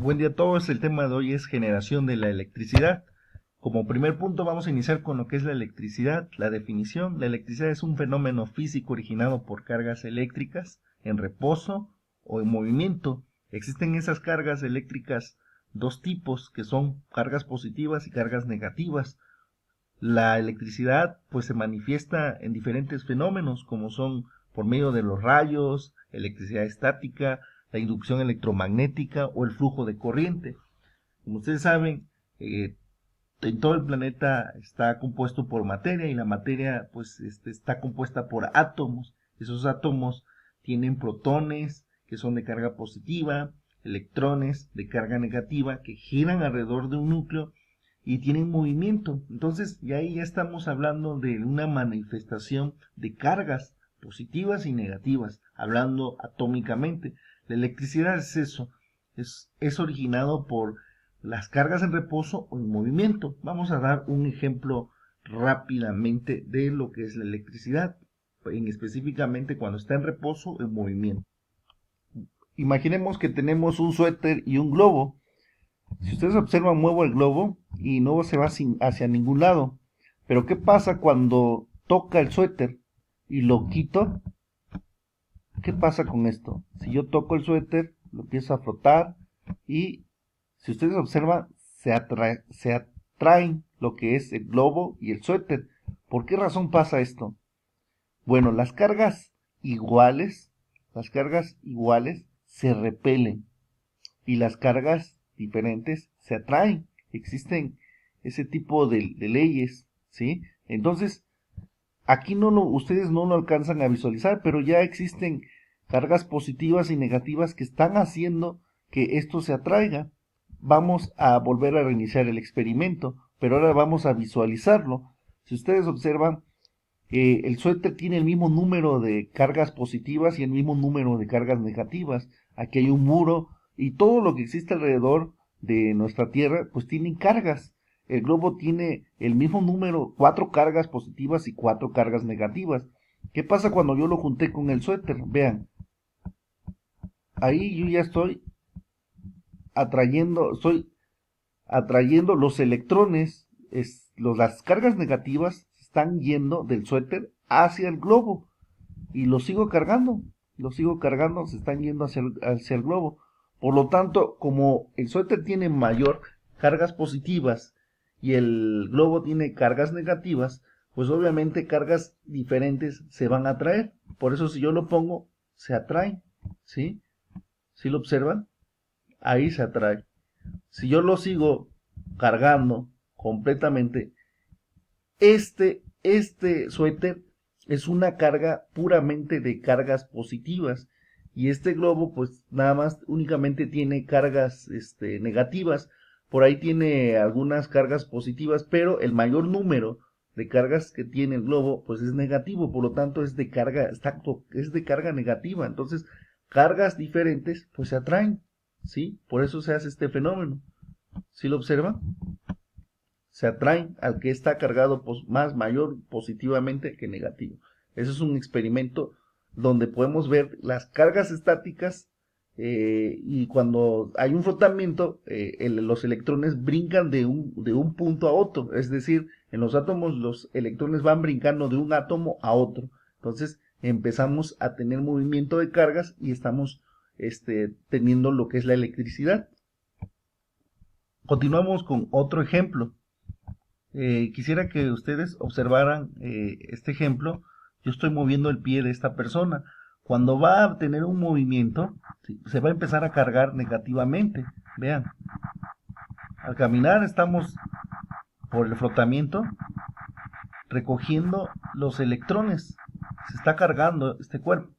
Buen día a todos, el tema de hoy es generación de la electricidad. Como primer punto vamos a iniciar con lo que es la electricidad, la definición. La electricidad es un fenómeno físico originado por cargas eléctricas en reposo o en movimiento. Existen esas cargas eléctricas dos tipos que son cargas positivas y cargas negativas. La electricidad pues se manifiesta en diferentes fenómenos como son por medio de los rayos, electricidad estática, la inducción electromagnética o el flujo de corriente. Como ustedes saben, en todo el planeta está compuesto por materia y la materia pues está compuesta por átomos. Esos átomos tienen protones que son de carga positiva, electrones de carga negativa que giran alrededor de un núcleo y tienen movimiento. Entonces, y ahí ya estamos hablando de una manifestación de cargas positivas y negativas, hablando atómicamente. La electricidad es eso, es originado por las cargas en reposo o en movimiento. Vamos a dar un ejemplo rápidamente de lo que es la electricidad, específicamente cuando está en reposo o en movimiento. Imaginemos que tenemos un suéter y un globo. Si ustedes observan, muevo el globo y no se va hacia ningún lado. Pero ¿qué pasa cuando toca el suéter y lo quito? ¿Qué pasa con esto? Si yo toco el suéter, lo empiezo a frotar y si ustedes observan, se atraen lo que es el globo y el suéter. ¿Por qué razón pasa esto? Bueno, las cargas iguales se repelen y las cargas diferentes se atraen. Existen ese tipo de leyes, ¿sí? Entonces, aquí ustedes no lo alcanzan a visualizar, pero ya existen cargas positivas y negativas que están haciendo que esto se atraiga. Vamos a volver a reiniciar el experimento, pero ahora vamos a visualizarlo. Si ustedes observan, el suéter tiene el mismo número de cargas positivas y el mismo número de cargas negativas. Aquí hay un muro y todo lo que existe alrededor de nuestra Tierra, pues tienen cargas. El globo tiene el mismo número, 4 cargas positivas y 4 cargas negativas. ¿Qué pasa cuando yo lo junté con el suéter? Vean, ahí yo ya estoy atrayendo los electrones, las cargas negativas están yendo del suéter hacia el globo y lo sigo cargando, se están yendo hacia el globo. Por lo tanto, como el suéter tiene mayor cargas positivas y el globo tiene cargas negativas, pues obviamente cargas diferentes se van a atraer. Por eso si yo lo pongo, se atraen, ¿sí? ¿Sí lo observan? Ahí se atrae. Si yo lo sigo cargando completamente, este suéter es una carga puramente de cargas positivas y este globo pues nada más únicamente tiene cargas negativas. Por ahí tiene algunas cargas positivas, pero el mayor número de cargas que tiene el globo pues es negativo, por lo tanto es de carga, es de carga negativa. Entonces, cargas diferentes pues se atraen, ¿sí? Por eso se hace este fenómeno. ¿Sí lo observan? Se atraen al que está cargado mayor positivamente que negativo. Eso es un experimento donde podemos ver las cargas estáticas y cuando hay un frotamiento, los electrones brincan de un punto a otro. Es decir, en los átomos los electrones van brincando de un átomo a otro. Entonces empezamos a tener movimiento de cargas y estamos teniendo lo que es la electricidad. Continuamos con otro ejemplo. Quisiera que ustedes observaran este ejemplo. Yo estoy moviendo el pie de esta persona. Cuando va a tener un movimiento, ¿sí?, se va a empezar a cargar negativamente. Vean, al caminar estamos por el frotamiento recogiendo los electrones. Se está cargando este cuerpo.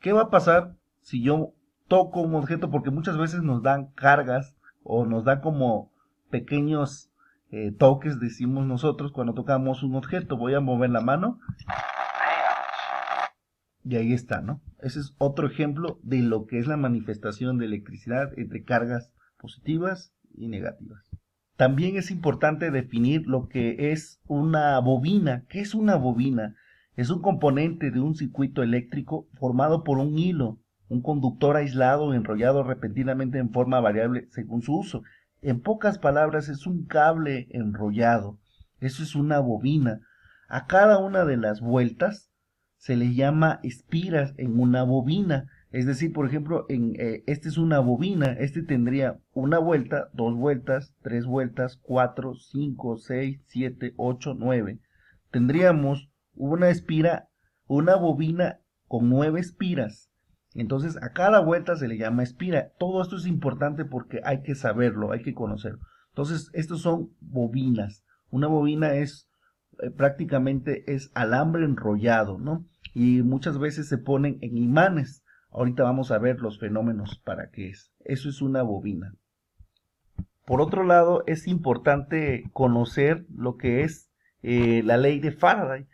¿Qué va a pasar si yo toco un objeto? Porque muchas veces nos dan cargas o nos dan como pequeños toques, decimos nosotros, cuando tocamos un objeto. Voy a mover la mano y ahí está, ¿no? Ese es otro ejemplo de lo que es la manifestación de electricidad entre cargas positivas y negativas. También es importante definir lo que es una bobina. ¿Qué es una bobina? Es un componente de un circuito eléctrico formado por un hilo un conductor aislado enrollado repentinamente en forma variable según su uso. En pocas palabras, es un cable enrollado. Eso es una bobina. A cada una de las vueltas se le llama espiras en una bobina. Es decir, por ejemplo, este es una bobina. Este tendría una vuelta, dos vueltas, tres vueltas, 4, 5, 6, 7, 8, 9. Tendríamos una espira, una bobina con 9 espiras. Entonces a cada vuelta se le llama espira. Todo esto es importante porque hay que saberlo, hay que conocerlo. Entonces estos son bobinas. Una bobina es prácticamente es alambre enrollado, ¿no? Y muchas veces se ponen en imanes. Ahorita vamos a ver los fenómenos para qué es. Eso es una bobina. Por otro lado, es importante conocer lo que es la ley de Faraday.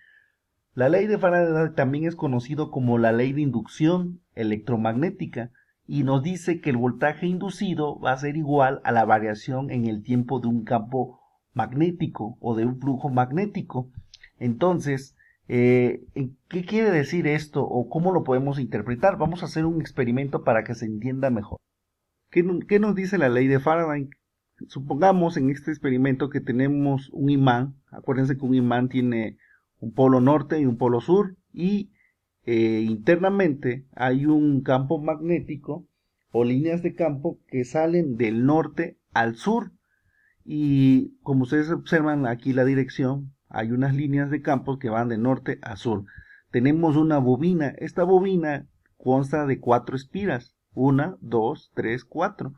La ley de Faraday también es conocido como la ley de inducción electromagnética y nos dice que el voltaje inducido va a ser igual a la variación en el tiempo de un campo magnético o de un flujo magnético. Entonces, ¿qué quiere decir esto o cómo lo podemos interpretar? Vamos a hacer un experimento para que se entienda mejor. ¿Qué nos dice la ley de Faraday? Supongamos en este experimento que tenemos un imán. Acuérdense que un imán tiene un polo norte y un polo sur y internamente hay un campo magnético o líneas de campo que salen del norte al sur y como ustedes observan aquí la dirección, hay unas líneas de campo que van de norte a sur. Tenemos una bobina. Esta bobina consta de 4 espiras, 1, 2, 3, 4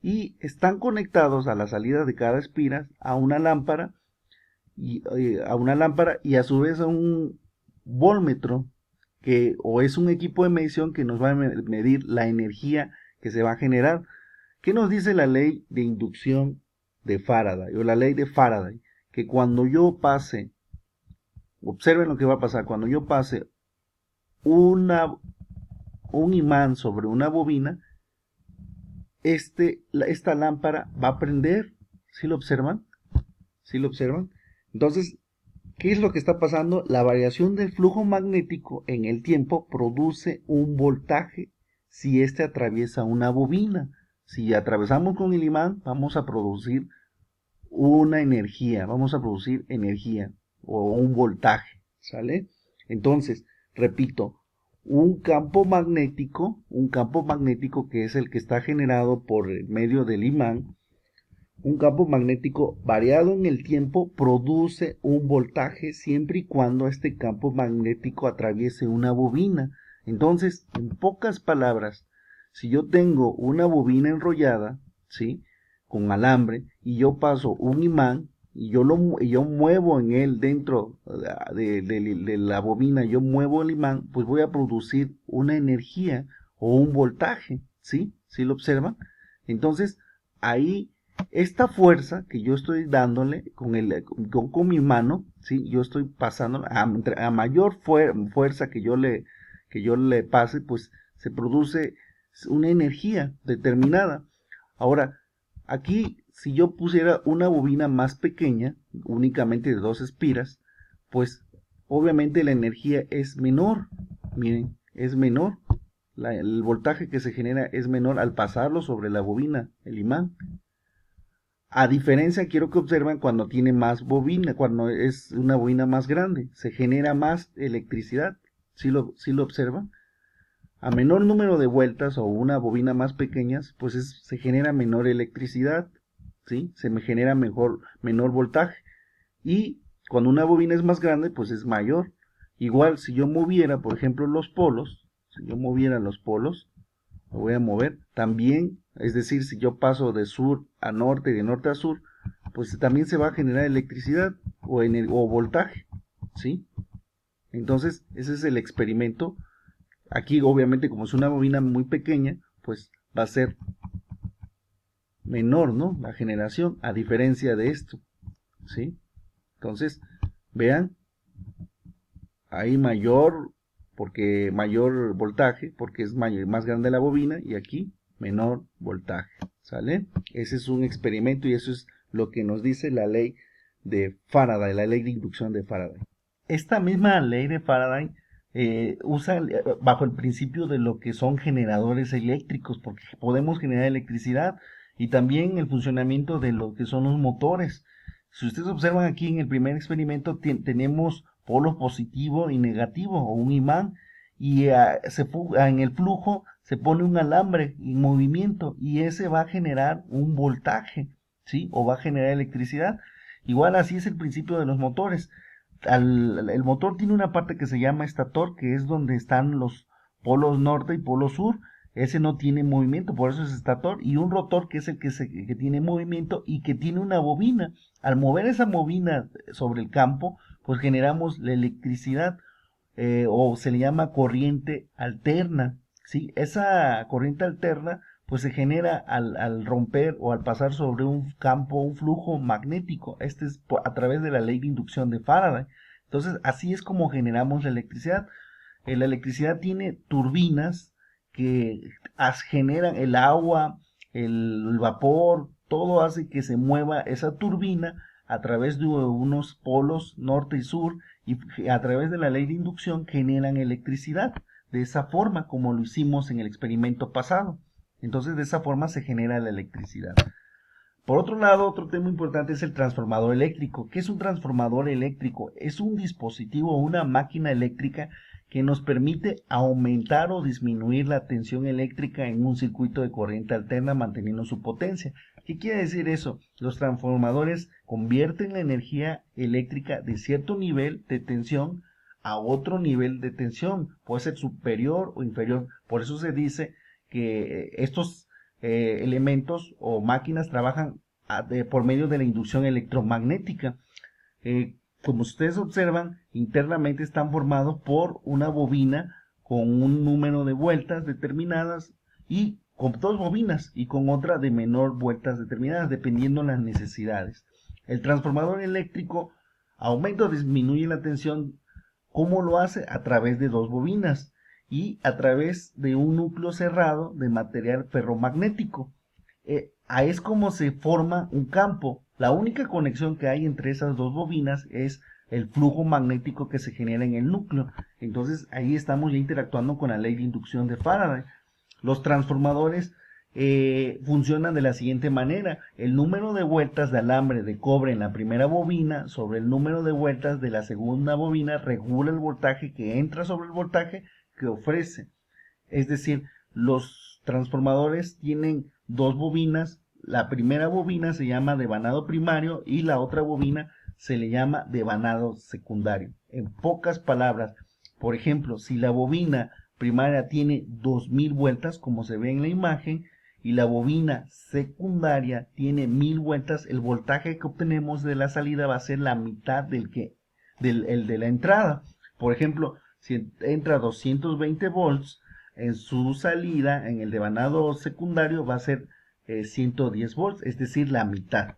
y están conectados a la salida de cada espira a una lámpara y a su vez a un voltmetro que o es un equipo de medición que nos va a medir la energía que se va a generar. ¿Qué nos dice la ley de inducción de Faraday o la ley de Faraday? Que cuando yo pase, observen lo que va a pasar, cuando yo pase un imán sobre una bobina, esta lámpara va a prender. ¿Sí lo observan? ¿Sí lo observan? Entonces, ¿qué es lo que está pasando? La variación del flujo magnético en el tiempo produce un voltaje si éste atraviesa una bobina. Si atravesamos con el imán, vamos a producir una energía, vamos a producir energía o un voltaje, ¿sale? Entonces, repito, un campo magnético que es el que está generado por medio del imán, un campo magnético variado en el tiempo produce un voltaje siempre y cuando este campo magnético atraviese una bobina. Entonces, en pocas palabras, si yo tengo una bobina enrollada, ¿sí?, con alambre y yo paso un imán y yo muevo en él dentro de la bobina, yo muevo el imán, pues voy a producir una energía o un voltaje, ¿sí? ¿Sí lo observan? Entonces, ahí esta fuerza que yo estoy dándole con mi mano, ¿sí?, yo estoy pasando a mayor fuerza que yo le pase, pues se produce una energía determinada. Ahora, aquí, si yo pusiera una bobina más pequeña, únicamente de 2 espiras, pues obviamente la energía es menor. Miren, es menor. El voltaje que se genera es menor al pasarlo sobre la bobina, el imán. A diferencia, quiero que observen cuando tiene más bobina, cuando es una bobina más grande, se genera más electricidad. ¿Sí lo observan? A menor número de vueltas o una bobina más pequeñas, pues se genera menor electricidad, ¿sí? Se me genera menor voltaje. Y cuando una bobina es más grande, pues es mayor. Igual, si yo moviera, por ejemplo, los polos, lo voy a mover, también, es decir, si yo paso de sur a norte y de norte a sur, pues también se va a generar electricidad o voltaje, ¿sí? Entonces, ese es el experimento. Aquí, obviamente, como es una bobina muy pequeña, pues va a ser menor, ¿no?, la generación, a diferencia de esto, ¿sí? Entonces, vean, hay mayor voltaje, porque es más grande la bobina, y aquí menor voltaje, ¿sale? Ese es un experimento y eso es lo que nos dice la ley de Faraday, la ley de inducción de Faraday. Esta misma ley de Faraday usan bajo el principio de lo que son generadores eléctricos, porque podemos generar electricidad, y también el funcionamiento de lo que son los motores. Si ustedes observan aquí en el primer experimento, tenemos polo positivo y negativo, o un imán, y en el flujo se pone un alambre en movimiento, y ese va a generar un voltaje, ¿sí? O va a generar electricidad. Igual así es el principio de los motores. El motor tiene una parte que se llama estator, que es donde están los polos norte y polo sur. Ese no tiene movimiento, por eso es estator, y un rotor, que es el que tiene movimiento y que tiene una bobina. Al mover esa bobina sobre el campo, pues generamos la electricidad, o se le llama corriente alterna, ¿sí? Esa corriente alterna pues se genera al romper o al pasar sobre un campo, un flujo magnético. Este es a través de la ley de inducción de Faraday. Entonces, así es como generamos la electricidad. La electricidad tiene turbinas que generan el agua, el vapor, todo hace que se mueva esa turbina a través de unos polos norte y sur, y a través de la ley de inducción generan electricidad, de esa forma como lo hicimos en el experimento pasado. Entonces, de esa forma se genera la electricidad. Por otro lado, otro tema importante es el transformador eléctrico. ¿Qué es un transformador eléctrico? Es un dispositivo o una máquina eléctrica que nos permite aumentar o disminuir la tensión eléctrica en un circuito de corriente alterna manteniendo su potencia. ¿Qué quiere decir eso? Los transformadores convierten la energía eléctrica de cierto nivel de tensión a otro nivel de tensión. Puede ser superior o inferior. Por eso se dice que estos elementos o máquinas trabajan por medio de la inducción electromagnética. Como ustedes observan, internamente están formados por una bobina con un número de vueltas determinadas, y con dos bobinas y con otra de menor vueltas determinadas, dependiendo de las necesidades. El transformador eléctrico aumenta o disminuye la tensión. ¿Cómo lo hace? A través de dos bobinas y a través de un núcleo cerrado de material ferromagnético. Ahí es como se forma un campo. La única conexión que hay entre esas dos bobinas es el flujo magnético que se genera en el núcleo. Entonces ahí estamos ya interactuando con la ley de inducción de Faraday. Los transformadores funcionan de la siguiente manera: el número de vueltas de alambre de cobre en la primera bobina sobre el número de vueltas de la segunda bobina regula el voltaje que entra sobre el voltaje que ofrece. Es decir, los transformadores tienen dos bobinas. La primera bobina se llama devanado primario y la otra bobina se le llama devanado secundario. En pocas palabras, por ejemplo, si la bobina primaria tiene 2000 vueltas, como se ve en la imagen, y la bobina secundaria tiene 1000 vueltas, el voltaje que obtenemos de la salida va a ser la mitad del de la entrada. Por ejemplo, si entra 220 volts, en su salida, en el devanado secundario, va a ser 110 volts, es decir, la mitad.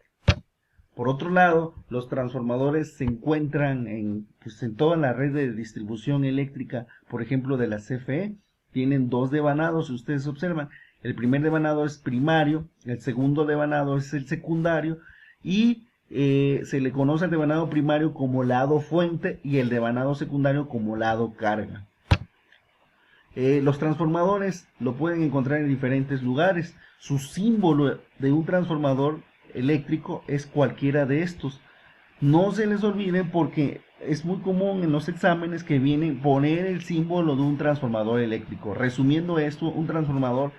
Por otro lado, los transformadores se encuentran pues, en toda la red de distribución eléctrica, por ejemplo, de la CFE. Tienen dos devanados, si ustedes observan. El primer devanado es primario, el segundo devanado es el secundario, y se le conoce al devanado primario como lado fuente y el devanado secundario como lado carga. Los transformadores lo pueden encontrar en diferentes lugares. Su símbolo de un transformador eléctrico es cualquiera de estos. No se les olvide, porque es muy común en los exámenes que vienen poner el símbolo de un transformador eléctrico. Resumiendo esto, un transformador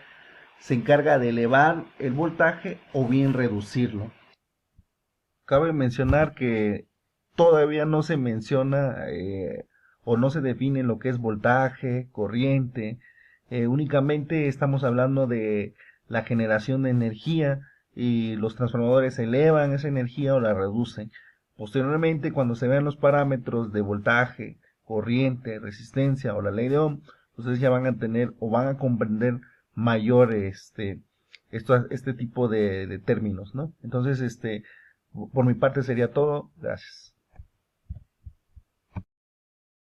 se encarga de elevar el voltaje o bien reducirlo. Cabe mencionar que todavía no se menciona o no se define lo que es voltaje, corriente. Únicamente estamos hablando de la generación de energía, y los transformadores elevan esa energía o la reducen. Posteriormente, cuando se vean los parámetros de voltaje, corriente, resistencia o la ley de Ohm, ustedes ya van a tener o van a comprender mayor este tipo de términos, ¿no? Entonces, por mi parte sería todo. Gracias.